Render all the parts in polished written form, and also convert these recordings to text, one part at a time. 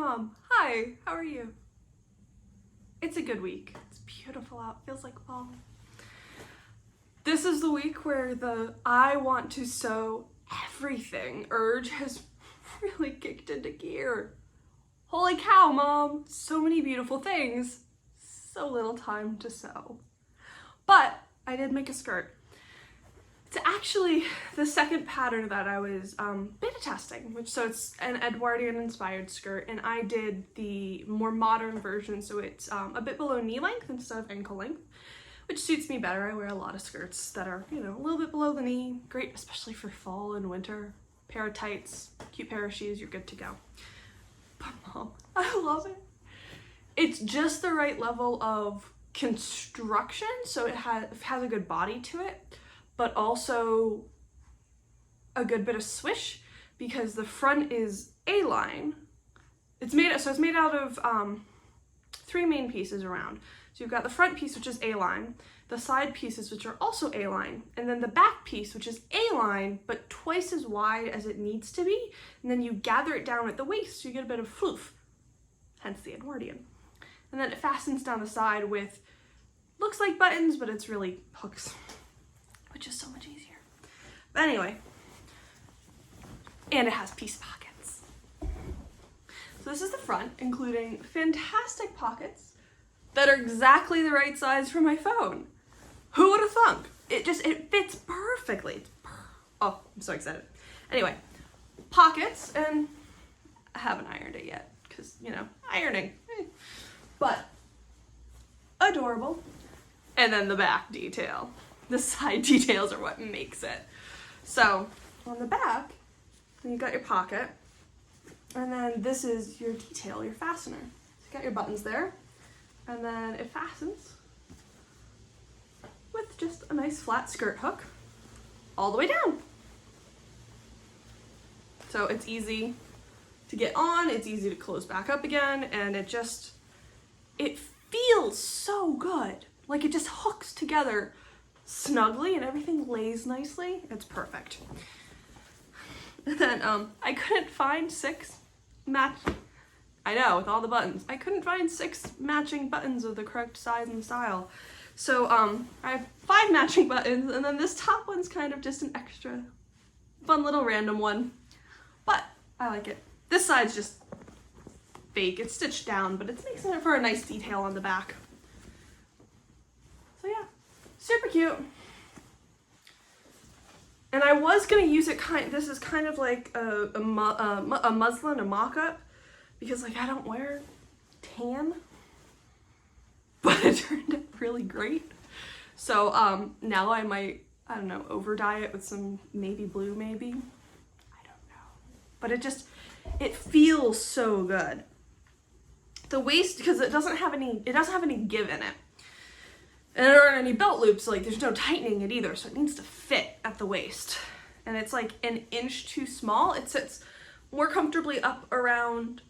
mom. Hi, how are you? It's a good week. It's beautiful out. Feels like fall. This is the week where the I want to sew everything urge has really kicked into gear. Holy cow, mom. So many beautiful things. So little time to sew. But I did make a skirt. It's actually the second pattern that I was beta testing, so it's an Edwardian inspired skirt, and I did the more modern version, so it's a bit below knee length instead of ankle length, which suits me better. I wear a lot of skirts that are, you know, a little bit below the knee, great especially for fall and winter. Pair of tights, cute pair of shoes, you're good to go. But mom, I love it. It's just the right level of construction, so it has a good body to it, but also a good bit of swish because the front is A-line. It's made out of three main pieces around. So you've got the front piece, which is A-line, the side pieces, which are also A-line, and then the back piece, which is A-line, but twice as wide as it needs to be. And then you gather it down at the waist, so you get a bit of floof, hence the Edwardian. And then it fastens down the side with, looks like buttons, but it's really hooks, which is so much easier. But anyway, and it has piece pockets. So this is the front, including fantastic pockets that are exactly the right size for my phone. Who would have thunk? It fits perfectly. Oh, I'm so excited. Anyway, pockets, and I haven't ironed it yet because, you know, ironing. But adorable. And then the back detail. The side details are what makes it. So on the back, you got your pocket, and then this is your detail, your fastener. So you got your buttons there, and then it fastens with just a nice flat skirt hook all the way down. So it's easy to get on, it's easy to close back up again, and it feels so good. Like it just hooks together snugly and everything lays nicely. It's perfect. And then I couldn't find I know, with all the buttons, I couldn't find 6 matching buttons of the correct size and style. So I have 5 matching buttons, and then this top one's kind of just an extra fun little random one. But I like it. This side's just fake. It's stitched down, but it's making it for a nice detail on the back. So yeah, super cute. And I was gonna use it this is kind of like a muslin, a mock-up, because like I don't wear tan, but it turned out really great. So now I might, I don't know, over dye it with some navy blue maybe. I don't know. But it feels so good. The waist, because it doesn't have any give in it. And there aren't any belt loops, like there's no tightening it either, so it needs to fit at the waist. And it's like an inch too small. It sits more comfortably up around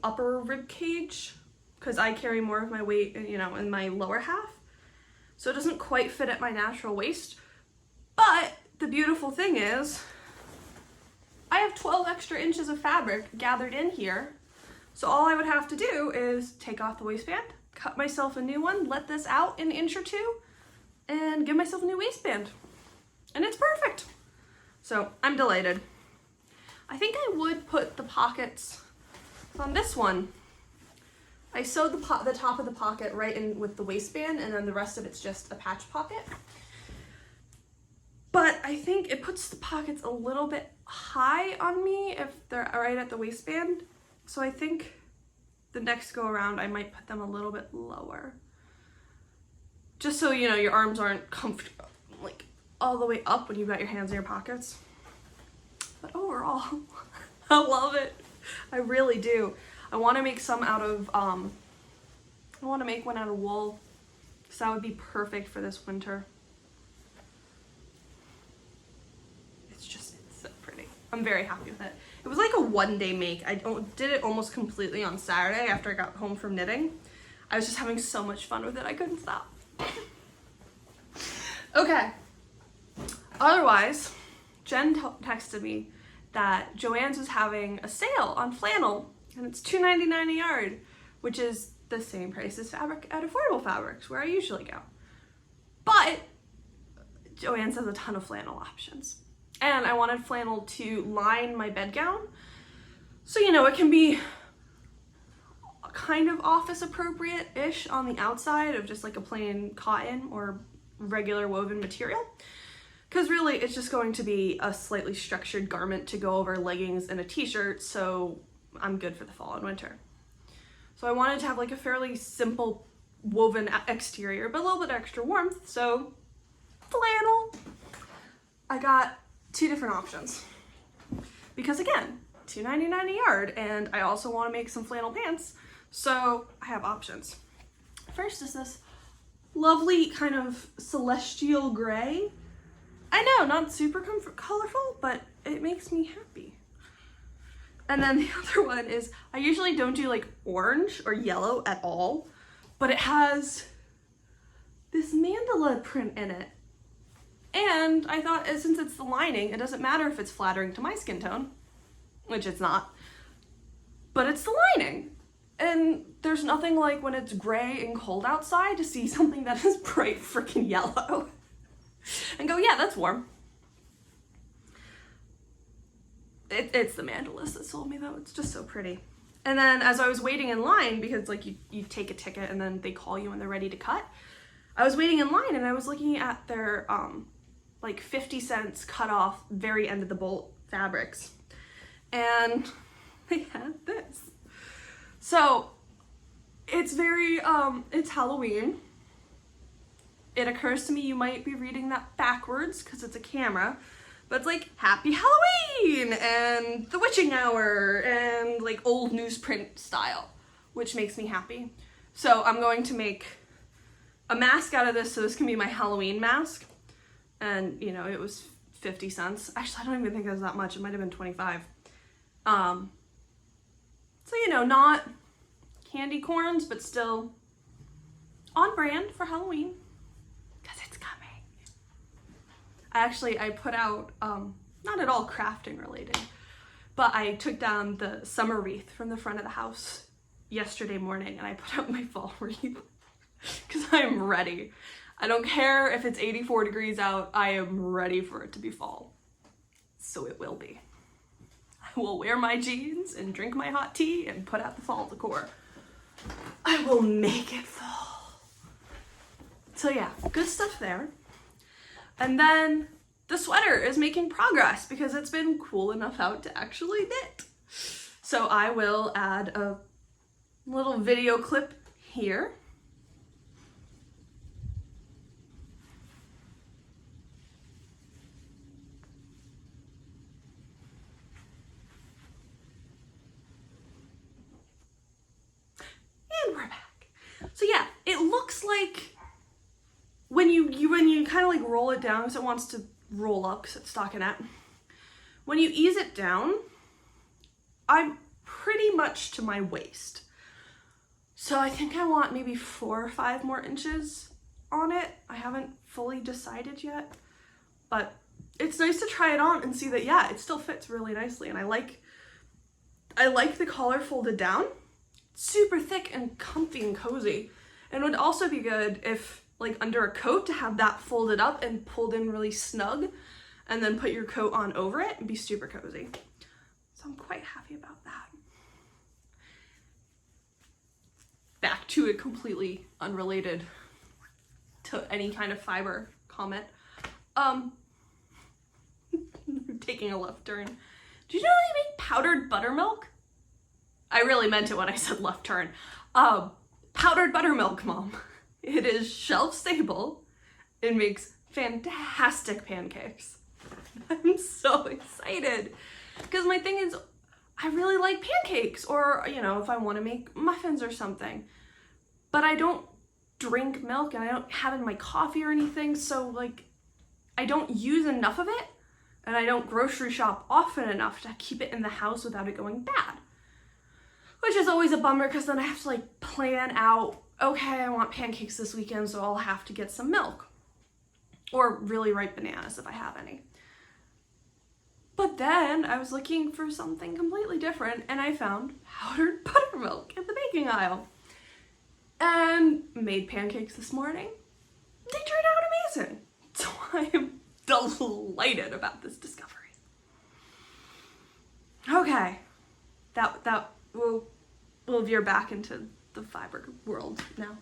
upper rib cage, because I carry more of my weight, you know, in my lower half. So it doesn't quite fit at my natural waist. But the beautiful thing is, I have 12 extra inches of fabric gathered in here. So all I would have to do is take off the waistband, cut myself a new one, let this out an inch or two, and give myself a new waistband. And it's perfect. So I'm delighted. I think I would put the pockets on this one. I sewed the top of the pocket right in with the waistband, and then the rest of it's just a patch pocket. But I think it puts the pockets a little bit high on me if they're right at the waistband. So I think the next go around I might put them a little bit lower. Just so, you know, your arms aren't comfortable, like all the way up when you've got your hands in your pockets. But overall, I love it. I really do. I want to make some out of, I want to make one out of wool, because that would be perfect for this winter. It's so pretty. I'm very happy with it. It was like a one-day make. I did it almost completely on Saturday after I got home from knitting. I was just having so much fun with it, I couldn't stop. Okay. Otherwise, Jen texted me that Joanns was having a sale on flannel, and it's $2.99 a yard, which is the same price as fabric at Affordable Fabrics, where I usually go. But Joanns has a ton of flannel options. And I wanted flannel to line my bed gown. So, you know, it can be kind of office appropriate-ish on the outside of just like a plain cotton or regular woven material. Because really it's just going to be a slightly structured garment to go over leggings and a t-shirt, so I'm good for the fall and winter. So I wanted to have like a fairly simple woven exterior, but a little bit extra warmth, so flannel. I got two different options. Because again, $2.99 a yard, and I also want to make some flannel pants, so I have options. First is this lovely kind of celestial gray. I know, not super colorful, but it makes me happy. And then the other one is, I usually don't do like orange or yellow at all, but it has this mandala print in it. And I thought, since it's the lining, it doesn't matter if it's flattering to my skin tone, which it's not, but it's the lining. And there's nothing like when it's gray and cold outside to see something that is bright freaking yellow and go, yeah, that's warm. It's the mandalas that sold me though. It's just so pretty. And then as I was waiting in line, because like you take a ticket and then they call you when they're ready to cut, I was waiting in line and I was looking at their like 50 cents cut off very end of the bolt fabrics, and they had this. So it's very it's Halloween. It occurs to me you might be reading that backwards because it's a camera, but it's like Happy Halloween and the witching hour and like old newsprint style, which makes me happy. So I'm going to make a mask out of this, so this can be my Halloween mask. And you know, it was 50 cents. Actually, I don't even think it was that much. It might have been 25. So you know, not candy corns, but still on brand for Halloween, because it's coming. I put out, not at all crafting related, but I took down the summer wreath from the front of the house yesterday morning, and I put out my fall wreath because I am ready. I don't care if it's 84 degrees out, I am ready for it to be fall. So it will be. I will wear my jeans and drink my hot tea and put out the fall decor. I will make it fall. So yeah, good stuff there. And then the sweater is making progress because it's been cool enough out to actually knit. So I will add a little video clip here. And we're back. So yeah, it looks like when you kind of like roll it down, because it wants to roll up because it's stockinette. When you ease it down, I'm pretty much to my waist. So I think I want maybe 4 or 5 more inches on it. I haven't fully decided yet, but it's nice to try it on and see that, yeah, it still fits really nicely. And I like the collar folded down. Super thick and comfy and cozy. And it would also be good if like under a coat to have that folded up and pulled in really snug, and then put your coat on over it and be super cozy. So I'm quite happy about that. Back to a completely unrelated to any kind of fiber comment. Taking a left turn. Do you know they make powdered buttermilk? I really meant it when I said left turn. Powdered buttermilk, Mom. It is shelf stable. It makes fantastic pancakes. I'm so excited. Because my thing is, I really like pancakes, or, you know, if I want to make muffins or something. But I don't drink milk and I don't have it in my coffee or anything, so like, I don't use enough of it, and I don't grocery shop often enough to keep it in the house without it going bad. Which is always a bummer, because then I have to like plan out, okay, I want pancakes this weekend, so I'll have to get some milk. Or really ripe bananas if I have any. But then I was looking for something completely different and I found powdered buttermilk in the baking aisle. And made pancakes this morning. They turned out amazing. So I am delighted about this discovery. Okay, that we'll veer back into the fiber world now.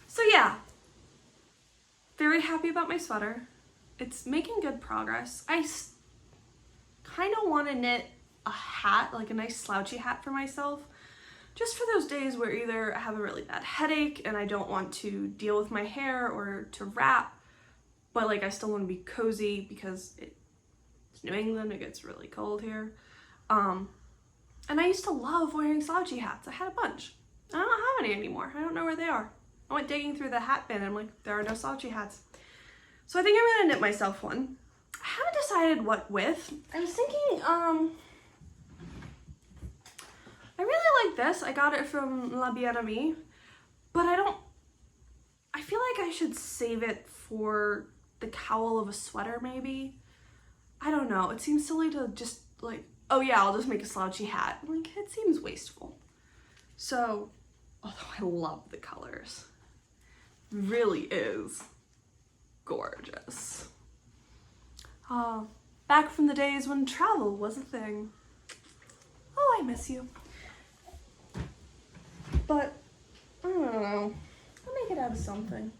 So yeah, very happy about my sweater. It's making good progress. I kind of want to knit a hat, like a nice slouchy hat for myself, just for those days where either I have a really bad headache and I don't want to deal with my hair or to wrap, but like I still want to be cozy because it's New England, it gets really cold here. And I used to love wearing slouchy hats. I had a bunch. I don't have any anymore. I don't know where they are. I went digging through the hat bin and I'm like, there are no slouchy hats. So I think I'm gonna knit myself one. I haven't decided what with. I was thinking, I really like this. I got it from La Bien-Aimée, but I feel like I should save it for the cowl of a sweater maybe. I don't know. It seems silly to just like, oh yeah, I'll just make a slouchy hat. Like, it seems wasteful. So, although I love the colors, it really is gorgeous. Back from the days when travel was a thing. Oh, I miss you. But, I don't know. I'll make it out of something.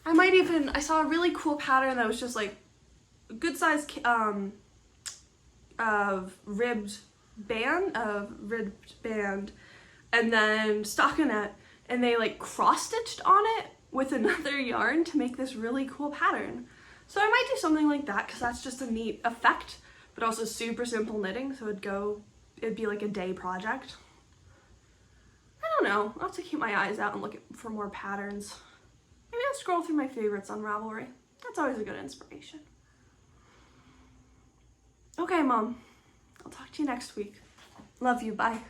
I saw a really cool pattern that was just like a good size of ribbed band, and then stockinette, and they like cross-stitched on it with another yarn to make this really cool pattern. So I might do something like that because that's just a neat effect, but also super simple knitting, so it'd be like a day project. I don't know, I'll have to keep my eyes out and look for more patterns. Maybe I'll scroll through my favorites on Ravelry. That's always a good inspiration. Okay, Mom. I'll talk to you next week. Love you. Bye.